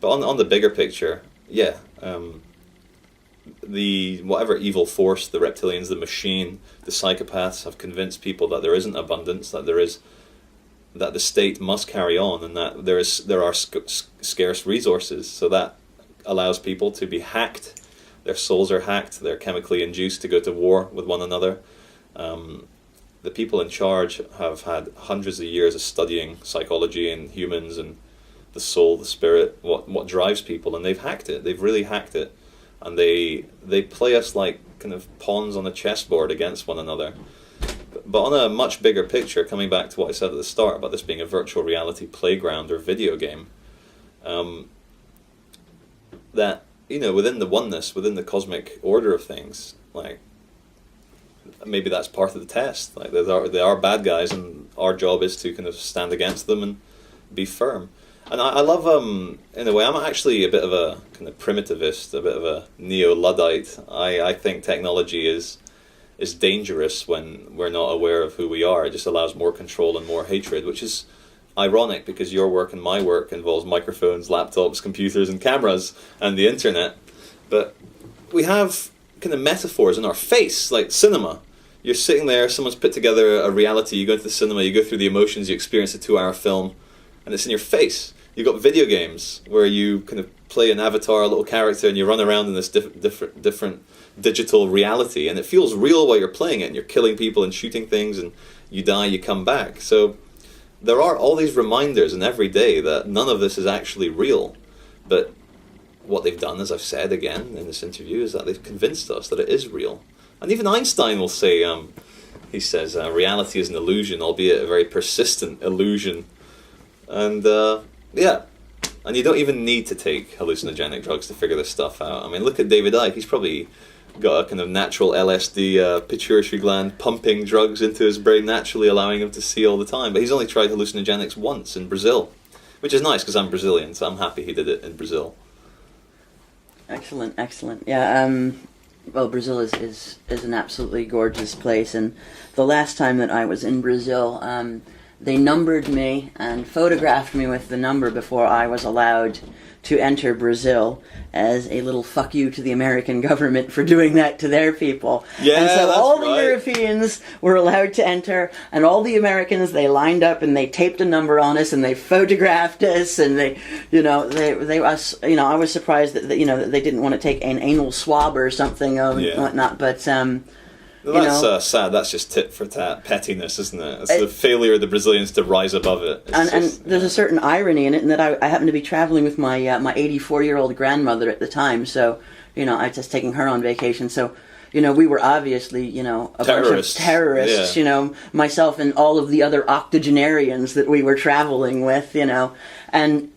But on the bigger picture, yeah, the whatever evil force, the reptilians, the machine, the psychopaths have convinced people that there isn't abundance, that the state must carry on, and that there are scarce resources. So that allows people to be hacked. Their souls are hacked. They're chemically induced to go to war with one another. The people in charge have had hundreds of years of studying psychology and humans and the soul, the spirit, what drives people, and they've hacked it. They've really hacked it, and they play us like kind of pawns on a chessboard against one another. But on a much bigger picture, coming back to what I said at the start about this being a virtual reality playground or video game, that, you know, within the oneness, within the cosmic order of things, like, maybe that's part of the test. Like, they are bad guys, and our job is to kind of stand against them and be firm. And I love, in a way, I'm actually a bit of a kind of primitivist, a bit of a neo-Luddite. I think technology is dangerous when we're not aware of who we are. It just allows more control and more hatred, which is ironic because your work and my work involves microphones, laptops, computers, and cameras, and the internet. But we have kind of metaphors in our face, like cinema. You're sitting there, someone's put together a reality, you go into the cinema, you go through the emotions, you experience a 2-hour film, and it's in your face. You've got video games where you kind of play an avatar, a little character, and you run around in this different digital reality, and it feels real while you're playing it, and you're killing people and shooting things, and you die, you come back. So there are all these reminders in every day that none of this is actually real. But what they've done, as I've said again in this interview, is that they've convinced us that it is real. And even Einstein will say, he says, reality is an illusion, albeit a very persistent illusion. And yeah, and you don't even need to take hallucinogenic drugs to figure this stuff out. I mean, look at David Icke. He's probably got a kind of natural LSD pituitary gland pumping drugs into his brain, naturally allowing him to see all the time. But he's only tried hallucinogenics once in Brazil, which is nice because I'm Brazilian, so I'm happy he did it in Brazil. Excellent. Yeah, well, Brazil is an absolutely gorgeous place, and the last time that I was in Brazil, they numbered me and photographed me with the number before I was allowed to enter Brazil, as a little fuck you to the American government for doing that to their people. Yeah, and so that's all the right. Europeans were allowed to enter, and all the Americans, they lined up and they taped a number on us and they photographed us, and they us, I was surprised that that they didn't want to take an anal swab or something and whatnot, but Well, that's sad. That's just tit for tat pettiness, isn't it? It's the failure of the Brazilians to rise above it. And there's a certain irony in it, in that I happened to be traveling with my 84-year-old grandmother at the time, so I was just taking her on vacation. So we were obviously a bunch of terrorists. Yeah. Myself and all of the other octogenarians that we were traveling with. And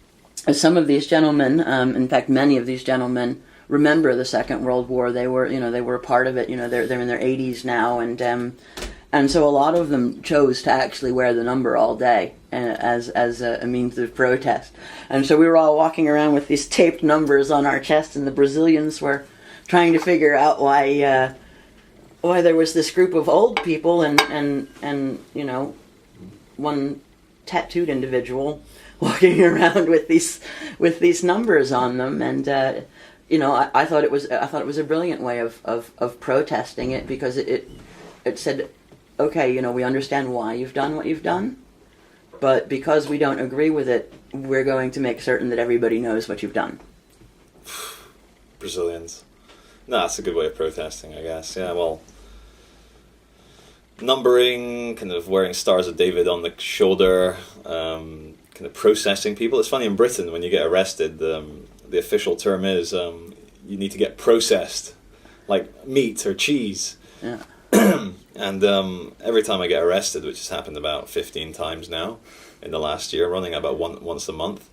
some of these gentlemen, in fact, many of these gentlemen, remember the Second World War. They were a part of it. They're in their 80s now, and so a lot of them chose to actually wear the number all day as a means of protest. And so we were all walking around with these taped numbers on our chest, and the Brazilians were trying to figure out why there was this group of old people and one tattooed individual walking around with these numbers on them, and I thought it was a brilliant way of protesting it, because it said, okay, we understand why you've done what you've done, but because we don't agree with it, we're going to make certain that everybody knows what you've done. Brazilians. No, that's a good way of protesting, I guess. Yeah, well, numbering, kind of wearing Stars of David on the shoulder, kind of processing people. It's funny, in Britain, when you get arrested, the official term is you need to get processed, like meat or cheese. Yeah. And every time I get arrested, which has happened about 15 times now in the last year, running about once a month.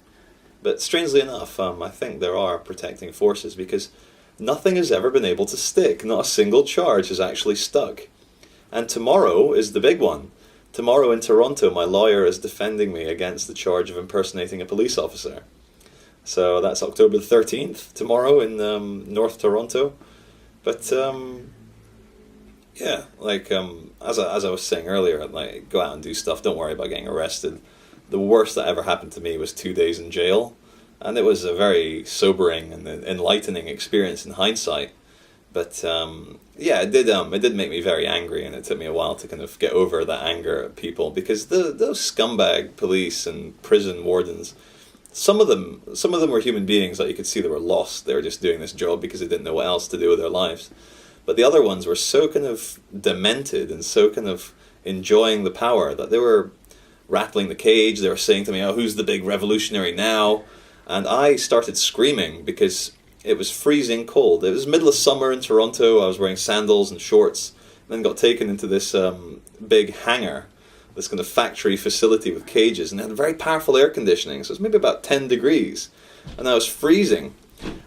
But strangely enough, I think there are protecting forces, because nothing has ever been able to stick. Not a single charge has actually stuck. And tomorrow is the big one. Tomorrow in Toronto, my lawyer is defending me against the charge of impersonating a police officer. So that's October the 13th, tomorrow in North Toronto. But yeah, like as I was saying earlier, like, go out and do stuff. Don't worry about getting arrested. The worst that ever happened to me was 2 days in jail, And it was a very sobering and enlightening experience in hindsight. But yeah, it did make me very angry, and it took me a while to kind of get over that anger at people, because those scumbag police and prison wardens, some of them were human beings that you could see they were lost. They were just doing this job because they didn't know what else to do with their lives. But the other ones were so kind of demented and so kind of enjoying the power that they were rattling the cage. They were saying to me, "Oh, who's the big revolutionary now?" And I started screaming because it was freezing cold. It was middle of summer in Toronto. I was wearing sandals and shorts, and then got taken into this big hangar, this kind of factory facility with cages, and it had very powerful air conditioning, so it was maybe about 10 degrees, and I was freezing.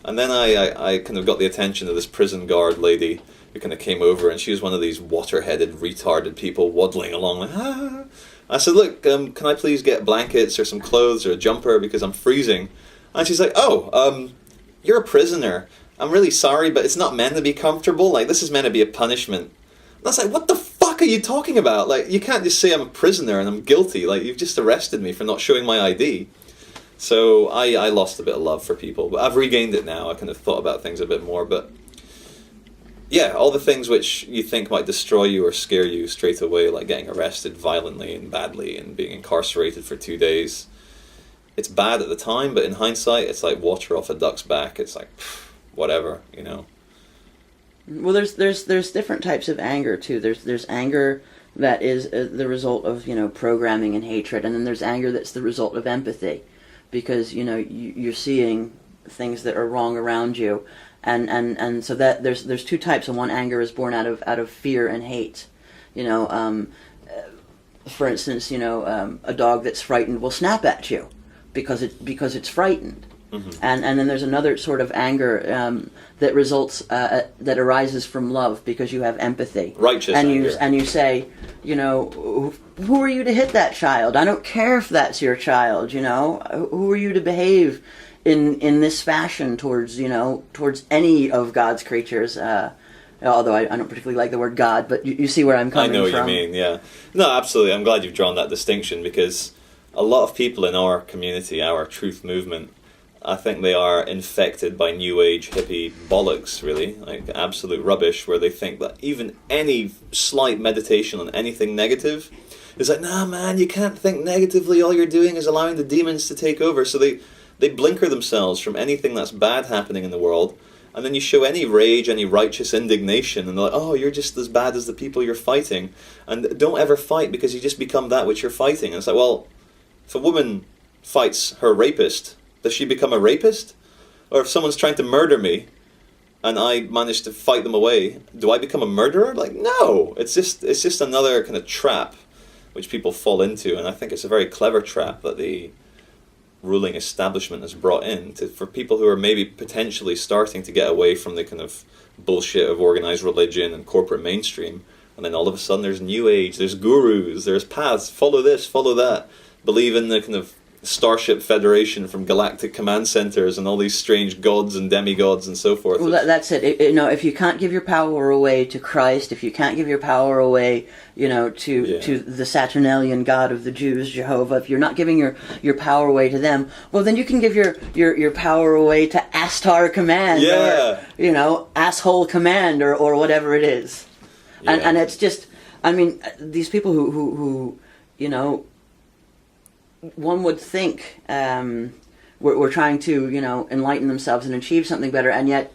And then I kind of got the attention of this prison guard lady who kind of came over, and she was one of these water-headed, retarded people waddling along like, ah. I said, "Look, can I please get blankets or some clothes or a jumper because I'm freezing?" And she's like, "Oh, you're a prisoner. I'm really sorry, but it's not meant to be comfortable. Like, this is meant to be a punishment." And I was like, "What the fuck are you talking about? Like, you can't just say I'm a prisoner and I'm guilty. Like, you've just arrested me for not showing my ID." So I lost a bit of love for people, but I've regained it now. I kind of thought about things a bit more, but yeah, all the things which you think might destroy you or scare you straight away, like getting arrested violently and badly and being incarcerated for 2 days, it's bad at the time, but in hindsight, it's like water off a duck's back. It's like, whatever, you know. Well, there's different types of anger too. There's anger that is the result of, you know, programming and hatred, and then there's anger that's the result of empathy, because, you know, you're seeing things that are wrong around you, and so that there's two types, and one anger is born out of fear and hate. You know, for instance, you know, a dog that's frightened will snap at you because it's frightened. Mm-hmm. And then there's another sort of anger that results that arises from love, because you have empathy. Righteous anger. And you say, you know, who are you to hit that child? I don't care if that's your child. You know, who are you to behave in this fashion towards any of God's creatures? Although I don't particularly like the word God, but you see where I'm coming from. I know what you mean. Yeah. No, absolutely. I'm glad you've drawn that distinction, because a lot of people in our community, our truth movement, I think they are infected by New Age hippie bollocks, really, like absolute rubbish, where they think that even any slight meditation on anything negative is like, nah, man, you can't think negatively. All you're doing is allowing the demons to take over. So they blinker themselves from anything that's bad happening in the world. And then you show any rage, any righteous indignation, and they're like, oh, you're just as bad as the people you're fighting. And don't ever fight, because you just become that which you're fighting. And it's like, well, if a woman fights her rapist, does she become a rapist? Or if someone's trying to murder me and I manage to fight them away, do I become a murderer? Like, no. It's just another kind of trap which people fall into, and I think it's a very clever trap that the ruling establishment has brought in for people who are maybe potentially starting to get away from the kind of bullshit of organized religion and corporate mainstream, and then all of a sudden there's New Age, there's gurus, there's paths, follow this, follow that, believe in the kind of Starship Federation from galactic command centers and all these strange gods and demigods and so forth. Well, that's it. You know, if you can't give your power away to Christ, if you can't give your power away, you know, to the Saturnalian God of the Jews, Jehovah, if you're not giving your power away to them, well, then you can give your power away to Astar Command, or, you know, Asshole Command, or whatever it is. Yeah. And it's just, I mean, these people who you know, one would think we're trying to, you know, enlighten themselves and achieve something better, and yet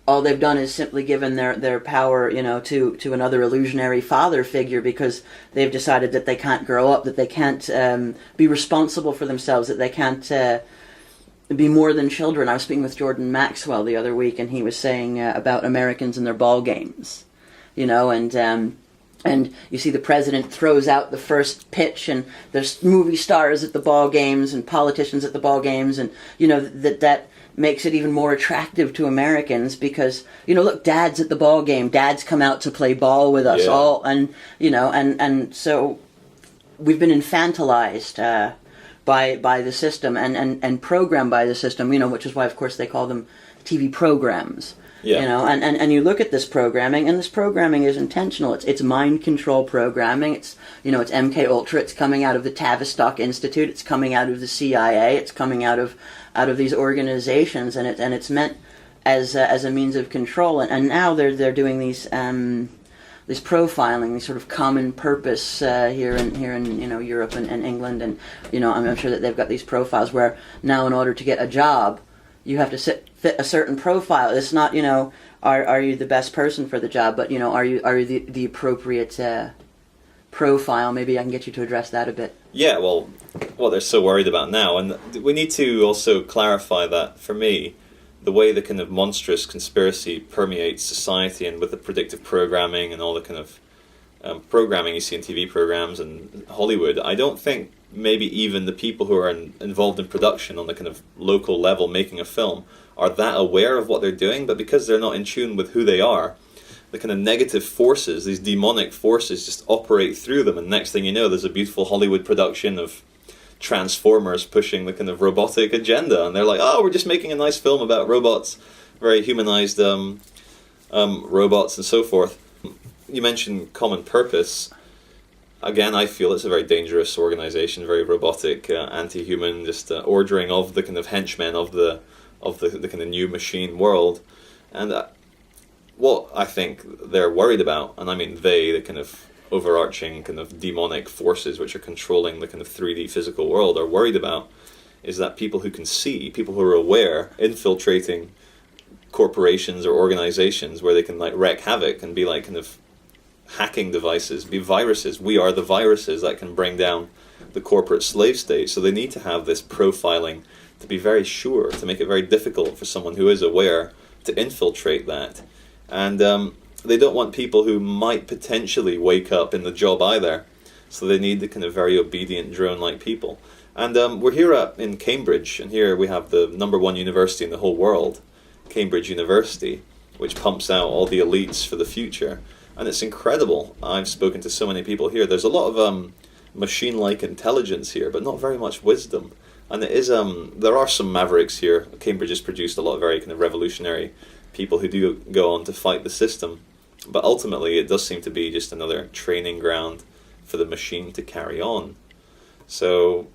all they've done is simply given their power, you know, to another illusionary father figure, because they've decided that they can't grow up, that they can't be responsible for themselves, that they can't be more than children. I was speaking with Jordan Maxwell the other week, and he was saying about Americans and their ball games, you know, and you see the president throws out the first pitch, and there's movie stars at the ball games and politicians at the ball games, and, you know, that makes it even more attractive to Americans, because, you know, look, Dad's at the ball game. Dad's come out to play ball with us all, and, you know, and so we've been infantilized by the system and programmed by the system, you know, which is why, of course, they call them TV programs. Yeah. You know, and you look at this programming, and this programming is intentional. It's mind control programming. It's, you know, it's MK Ultra. It's coming out of the Tavistock Institute. It's coming out of the CIA. It's coming out of out of these organizations, and it's meant as a means of control. And now they're doing these profiling, these sort of common purpose here in Europe and England, and I'm sure that they've got these profiles where now in order to get a job, you have to fit a certain profile. It's not are you the best person for the job, but are you the appropriate profile. Maybe I can get you to address that a bit. Yeah, well, what they're so worried about now, and we need to also clarify that, for me, the way the kind of monstrous conspiracy permeates society, and with the predictive programming and all the kind of programming you see in TV programs and Hollywood, I don't think maybe even the people who are involved in production on the kind of local level making a film are that aware of what they're doing, but because they're not in tune with who they are, the kind of negative forces, these demonic forces, just operate through them, and next thing you know, there's a beautiful Hollywood production of Transformers pushing the kind of robotic agenda, and they're like, oh, we're just making a nice film about robots, very humanized robots and so forth. You mentioned Common Purpose. Again, I feel it's a very dangerous organization, very robotic, anti-human, just ordering of the kind of henchmen of the kind of new machine world. And what I think they're worried about, and I mean they, the kind of overarching kind of demonic forces which are controlling the kind of 3D physical world, are worried about, is that people who can see, people who are aware, infiltrating corporations or organizations where they can like wreak havoc and be like kind of hacking devices, be viruses. We are the viruses that can bring down the corporate slave state. So they need to have this profiling to be very sure, to make it very difficult for someone who is aware to infiltrate that. And they don't want people who might potentially wake up in the job either. So they need the kind of very obedient drone-like people. And we're here in Cambridge, and here we have the #1 university in the whole world, Cambridge University, which pumps out all the elites for the future. And it's incredible. I've spoken to so many people here. There's a lot of machine-like intelligence here, but not very much wisdom. And it is there are some mavericks here. Cambridge has produced a lot of very kind of revolutionary people who do go on to fight the system. But ultimately, it does seem to be just another training ground for the machine to carry on. So,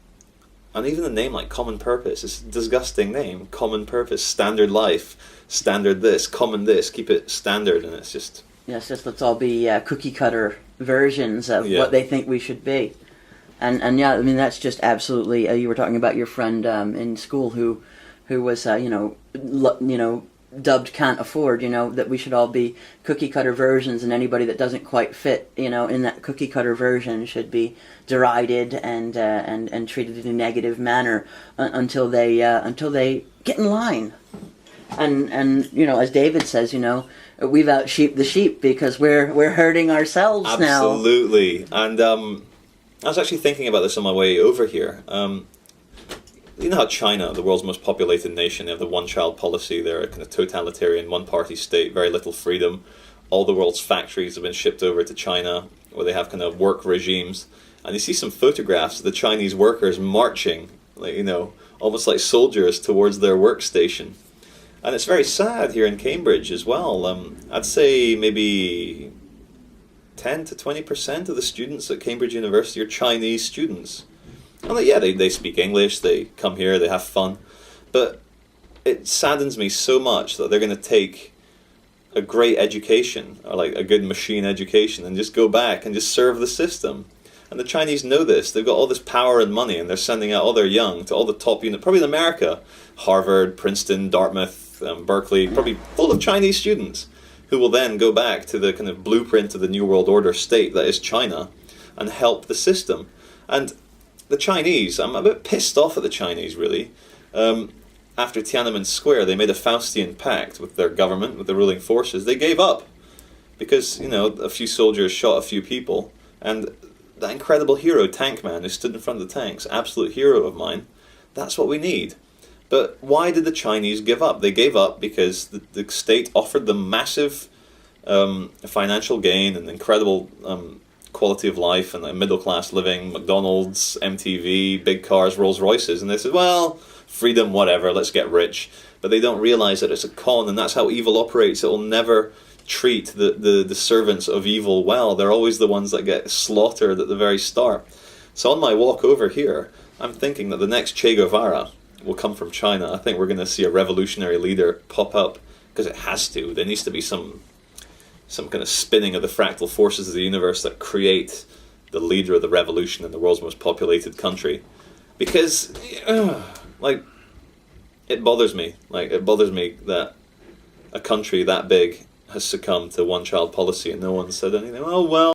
and even the name like Common Purpose, it's a disgusting name. Common Purpose, standard life, standard this, common this, keep it standard, and it's just... Yes, just let's all be cookie-cutter versions of what they think we should be. And yeah, I mean, that's just absolutely... you were talking about your friend in school who was, dubbed can't afford, that we should all be cookie-cutter versions, and anybody that doesn't quite fit, in that cookie-cutter version should be derided and treated in a negative manner until they get in line. And as David says, we've out sheep the sheep because we're hurting ourselves now. Absolutely. And I was actually thinking about this on my way over here. You know how China, the world's most populated nation, they have the one-child policy. They're a kind of totalitarian, one-party state, very little freedom. All the world's factories have been shipped over to China, where they have kind of work regimes. And you see some photographs of the Chinese workers marching, almost like soldiers towards their workstation. And it's very sad here in Cambridge as well. I'd say maybe 10 to 20% of the students at Cambridge University are Chinese students. And they speak English, they come here, they have fun. But it saddens me so much that they're going to take a great education, or like a good machine education, and just go back and just serve the system. And the Chinese know this. They've got all this power and money, and they're sending out all their young to all the top units, probably in America, Harvard, Princeton, Dartmouth, Berkeley, probably full of Chinese students, who will then go back to the kind of blueprint of the New World Order state that is China and help the system. And the Chinese, I'm a bit pissed off at the Chinese, really. After Tiananmen Square, they made a Faustian pact with their government, with the ruling forces. They gave up because, a few soldiers shot a few people, and that incredible hero, Tank Man, who stood in front of the tanks, absolute hero of mine, that's what we need. But why did the Chinese give up? They gave up because the state offered them massive financial gain and incredible quality of life and middle-class living, McDonald's, MTV, big cars, Rolls Royces, and they said, well, freedom, whatever, let's get rich. But they don't realize that it's a con, and that's how evil operates. It will never treat the servants of evil well. They're always the ones that get slaughtered at the very start. So on my walk over here, I'm thinking that the next Che Guevara will come from China. I think we're going to see a revolutionary leader pop up, because it has to. There needs to be some kind of spinning of the fractal forces of the universe that create the leader of the revolution in the world's most populated country. Because, like, it bothers me. Like, it bothers me that a country that big has succumbed to one-child policy and no one said anything. Oh, well.